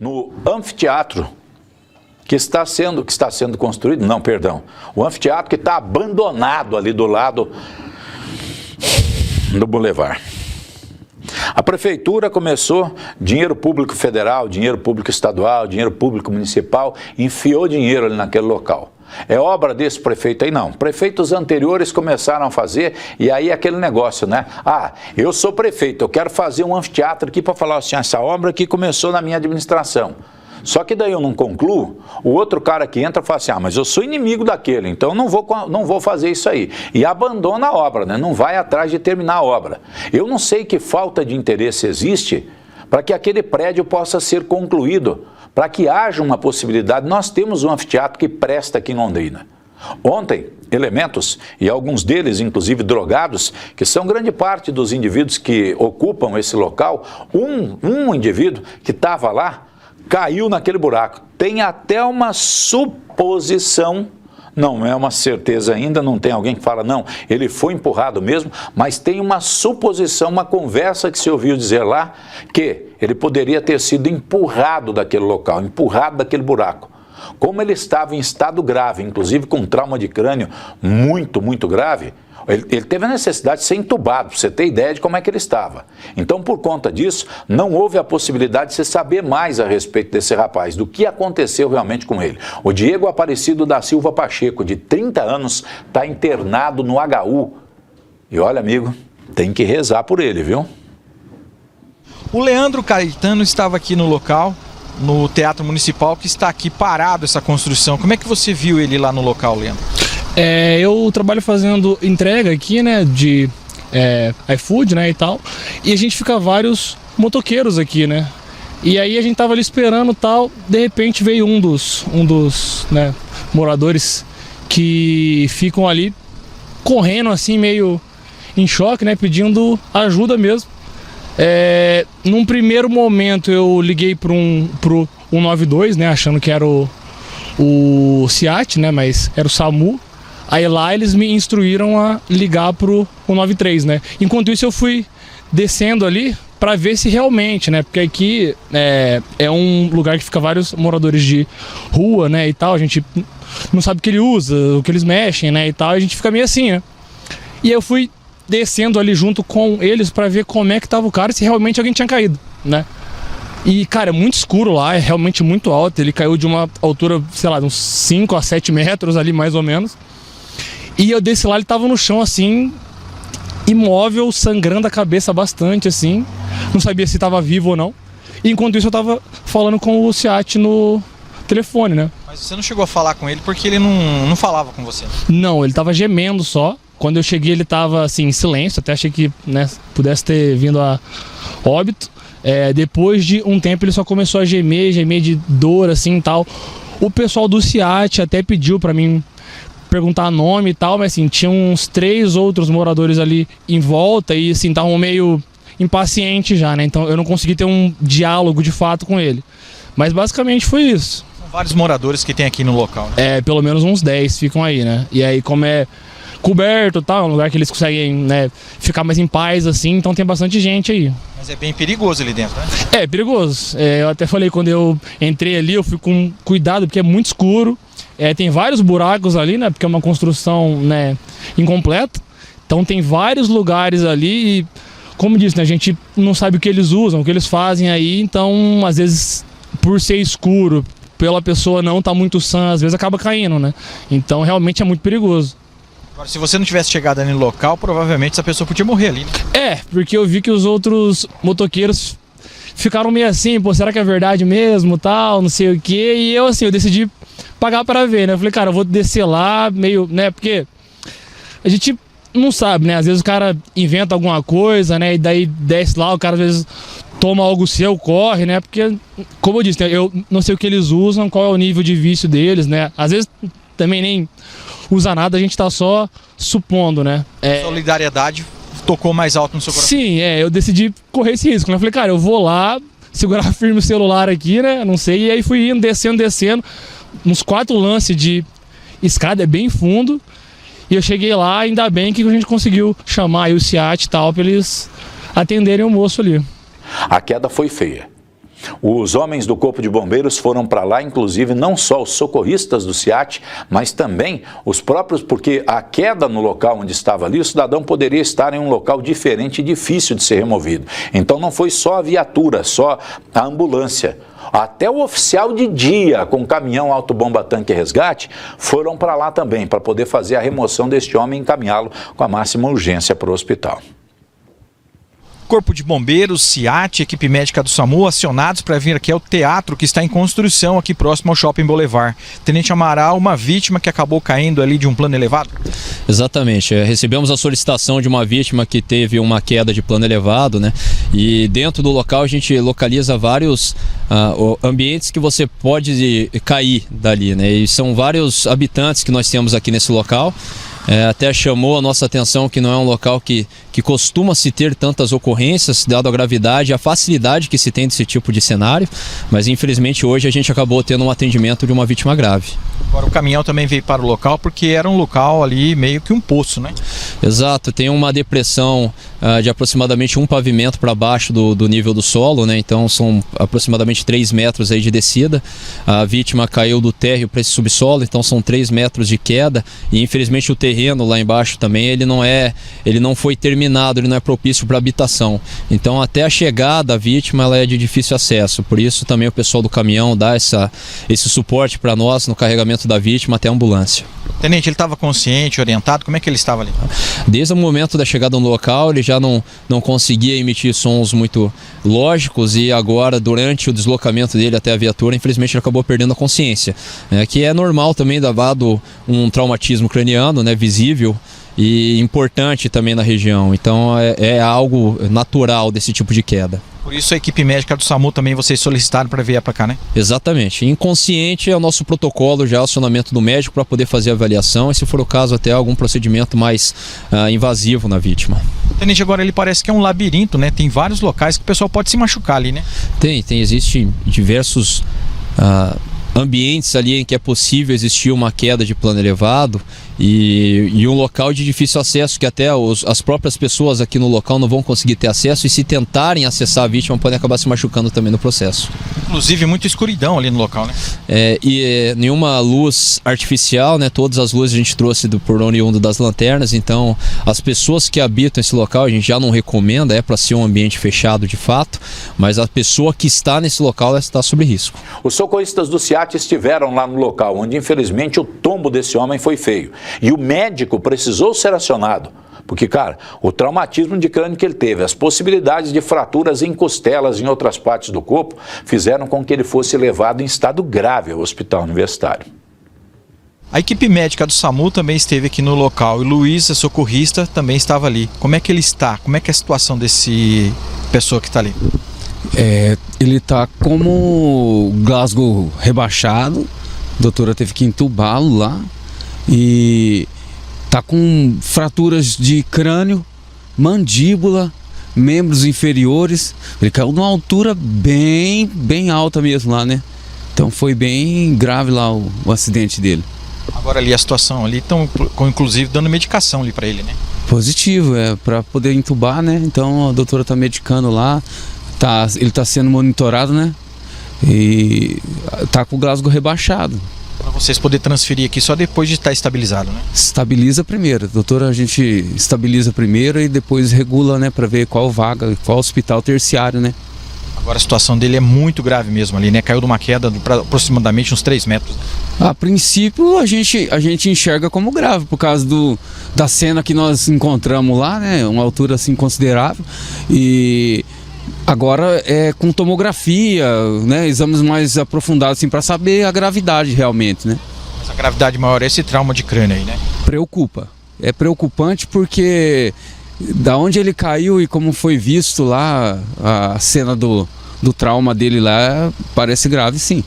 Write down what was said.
no anfiteatro que está sendo construído, não, perdão, o anfiteatro que está abandonado ali do lado do Boulevard. A prefeitura começou, dinheiro público federal, dinheiro público estadual, dinheiro público municipal, enfiou dinheiro ali naquele local. É obra desse prefeito aí? Não. Prefeitos anteriores começaram a fazer e aí aquele negócio, né? Ah, eu sou prefeito, eu quero fazer um anfiteatro aqui para falar assim, essa obra aqui começou na minha administração. Só que daí eu não concluo, o outro cara que entra fala assim, ah, mas eu sou inimigo daquele, então não vou fazer isso aí. E abandona a obra, né? Não vai atrás de terminar a obra. Eu não sei que falta de interesse existe para que aquele prédio possa ser concluído, para que haja uma possibilidade. Nós temos um anfiteatro que presta aqui em Londrina. Ontem, elementos, e alguns deles inclusive drogados, que são grande parte dos indivíduos que ocupam esse local, um indivíduo que estava lá, caiu naquele buraco. Tem até uma suposição, não é uma certeza ainda, não tem alguém que fala, não, ele foi empurrado mesmo, mas tem uma suposição, uma conversa que se ouviu dizer lá, que ele poderia ter sido empurrado daquele local, empurrado daquele buraco. Como ele estava em estado grave, inclusive com trauma de crânio muito, muito grave, ele teve a necessidade de ser entubado, para você ter ideia de como é que ele estava. Então, por conta disso, não houve a possibilidade de você saber mais a respeito desse rapaz, do que aconteceu realmente com ele. O Diego Aparecido da Silva Pacheco, de 30 anos, está internado no HU. E olha, amigo, tem que rezar por ele, viu? O Leandro Caetano estava aqui no local, no Teatro Municipal, que está aqui parado essa construção. Como é que você viu ele lá no local, Leandro? Eu trabalho fazendo entrega aqui, né, de iFood, né, e tal, e a gente fica vários motoqueiros aqui, né, e aí a gente tava ali esperando e tal, de repente veio um dos né, moradores que ficam ali correndo assim, meio em choque, né, pedindo ajuda mesmo. Num primeiro momento eu liguei pro 192, né, achando que era o SEAT, né, mas era o SAMU. Aí lá eles me instruíram a ligar pro 193, né? Enquanto isso eu fui descendo ali para ver se realmente, né? Porque aqui é um lugar que fica vários moradores de rua, né? E tal, a gente não sabe o que ele usa, o que eles mexem, né? E tal, a gente fica meio assim, né? E eu fui descendo ali junto com eles para ver como é que tava o cara e se realmente alguém tinha caído, né? E, cara, é muito escuro lá, é realmente muito alto. Ele caiu de uma altura, sei lá, de uns 5 a 7 metros ali, mais ou menos. E eu desci lá, ele tava no chão, assim, imóvel, sangrando a cabeça bastante, assim. Não sabia se tava vivo ou não. E enquanto isso eu tava falando com o SEAT no telefone, né? Mas você não chegou a falar com ele porque ele não falava com você? Não, ele tava gemendo só. Quando eu cheguei ele tava, assim, em silêncio. Até achei que, né, pudesse ter vindo a óbito. Depois de um tempo ele só começou a gemer de dor, assim, e tal. O pessoal do SEAT até pediu pra mim perguntar nome e tal, mas assim, tinha uns 3 outros moradores ali em volta e assim, estavam meio impacientes já, né? Então eu não consegui ter um diálogo de fato com ele. Mas basicamente foi isso. São vários moradores que tem aqui no local, né? Pelo menos uns 10 ficam aí, né? E aí, como é coberto e tal, é um lugar que eles conseguem, né, ficar mais em paz, assim, então tem bastante gente aí. Mas é bem perigoso ali dentro, né? É perigoso. Eu até falei, quando eu entrei ali, eu fui com cuidado, porque é muito escuro. Tem vários buracos ali, né? Porque é uma construção, né, incompleta. Então tem vários lugares ali e, como disse, né, a gente não sabe o que eles usam, o que eles fazem aí. Então, às vezes, por ser escuro, pela pessoa não estar muito sã, às vezes acaba caindo, né? Então, realmente é muito perigoso. Agora, se você não tivesse chegado ali no local, provavelmente essa pessoa podia morrer ali, né? Porque eu vi que os outros motoqueiros ficaram meio assim, pô, será que é verdade mesmo, tal, não sei o quê. E eu, assim, eu decidi pagar para ver, né? Eu falei, cara, eu vou descer lá, meio, né? Porque a gente não sabe, né? Às vezes o cara inventa alguma coisa, né? E daí desce lá, o cara às vezes toma algo seu, corre, né? Porque, como eu disse, né, eu não sei o que eles usam, qual é o nível de vício deles, né? Às vezes também nem usa nada, a gente tá só supondo, né? Solidariedade tocou mais alto no seu coração. Sim, eu decidi correr esse risco, né? Eu falei, cara, eu vou lá, segurar firme o celular aqui, né? Não sei, e aí fui indo, descendo. Uns 4 lances de escada, é bem fundo. E eu cheguei lá, ainda bem que a gente conseguiu chamar aí o SEAT e tal, pra eles atenderem o moço ali. A queda foi feia. Os homens do Corpo de Bombeiros foram para lá, inclusive não só os socorristas do SEAT, mas também os próprios, porque a queda no local onde estava ali, o cidadão poderia estar em um local diferente e difícil de ser removido. Então não foi só a viatura, só a ambulância. Até o oficial de dia com o caminhão autobomba tanque resgate foram para lá também, para poder fazer a remoção deste homem e encaminhá-lo com a máxima urgência para o hospital. Corpo de Bombeiros, SEAT, equipe médica do SAMU acionados para vir aqui ao teatro que está em construção aqui próximo ao Shopping Boulevard. Tenente Amaral, uma vítima que acabou caindo ali de um plano elevado? Exatamente, recebemos a solicitação de uma vítima que teve uma queda de plano elevado, né? E dentro do local a gente localiza vários ambientes que você pode cair dali, né? E são vários habitantes que nós temos aqui nesse local. Até chamou a nossa atenção que não é um local que costuma se ter tantas ocorrências, dado a gravidade e a facilidade que se tem desse tipo de cenário, mas infelizmente hoje a gente acabou tendo um atendimento de uma vítima grave. Agora o caminhão também veio para o local porque era um local ali meio que um poço, né? Exato, tem uma depressão de aproximadamente um pavimento para baixo do nível do solo, né? Então são aproximadamente 3 metros aí de descida. A vítima caiu do térreo para esse subsolo, então são 3 metros de queda e infelizmente o terreno lá embaixo também ele não foi terminado, ele não é propício para habitação. Então até a chegada da vítima ela é de difícil acesso, por isso também o pessoal do caminhão dá esse suporte para nós no carregamento da vítima até a ambulância. Tenente, ele estava consciente, orientado, como é que ele estava ali? Desde o momento da chegada no local ele já não conseguia emitir sons muito lógicos e agora durante o deslocamento dele até a viatura infelizmente ele acabou perdendo a consciência, que é normal também dado um traumatismo craniano, né, visível e importante também na região, então é algo natural desse tipo de queda. Por isso a equipe médica do SAMU também vocês solicitaram para vir para cá, né? Exatamente. Inconsciente é o nosso protocolo já, acionamento do médico para poder fazer a avaliação e se for o caso até algum procedimento mais invasivo na vítima. Tenente, agora ele parece que é um labirinto, né? Tem vários locais que o pessoal pode se machucar ali, né? Existem diversos ambientes ali em que é possível existir uma queda de plano elevado e um local de difícil acesso que até as próprias pessoas aqui no local não vão conseguir ter acesso e se tentarem acessar a vítima podem acabar se machucando também no processo. Inclusive muita escuridão ali no local, né? Nenhuma luz artificial, né? Todas as luzes a gente trouxe por oriundo das lanternas, então as pessoas que habitam esse local a gente já não recomenda, para ser um ambiente fechado de fato, mas a pessoa que está nesse local ela está sob risco. Os socorristas do SEAT estiveram lá no local, onde infelizmente o tombo desse homem foi feio. E o médico precisou ser acionado, porque, cara, o traumatismo de crânio que ele teve, as possibilidades de fraturas em costelas em outras partes do corpo, fizeram com que ele fosse levado em estado grave ao hospital universitário. A equipe médica do SAMU também esteve aqui no local e Luiz, a socorrista, também estava ali. Como é que ele está? Como é que é a situação desse pessoa que está ali? Ele está como Glasgow rebaixado, a doutora teve que entubá-lo lá e está com fraturas de crânio, mandíbula, membros inferiores. Ele caiu numa altura bem alta mesmo lá, né? Então foi bem grave lá o acidente dele. Agora ali a situação ali, estão inclusive dando medicação ali para ele, né? Positivo, para poder entubar, né? Então a doutora está medicando lá. Ele está sendo monitorado, né? E está com o Glasgow rebaixado. Para vocês poderem transferir aqui só depois de estar estabilizado, né? Estabiliza primeiro. Doutora, a gente estabiliza primeiro e depois regula, né? Para ver qual vaga, qual hospital terciário, né? Agora a situação dele é muito grave mesmo ali, né? Caiu de uma queda de aproximadamente uns 3 metros. A princípio a gente enxerga como grave por causa da cena que nós encontramos lá, né? Uma altura assim considerável. E agora com tomografia, né? Exames mais aprofundados assim, para saber a gravidade realmente, né? Mas a gravidade maior é esse trauma de crânio aí, né? Preocupa. É preocupante porque da onde ele caiu e como foi visto lá a cena do trauma dele lá, parece grave sim.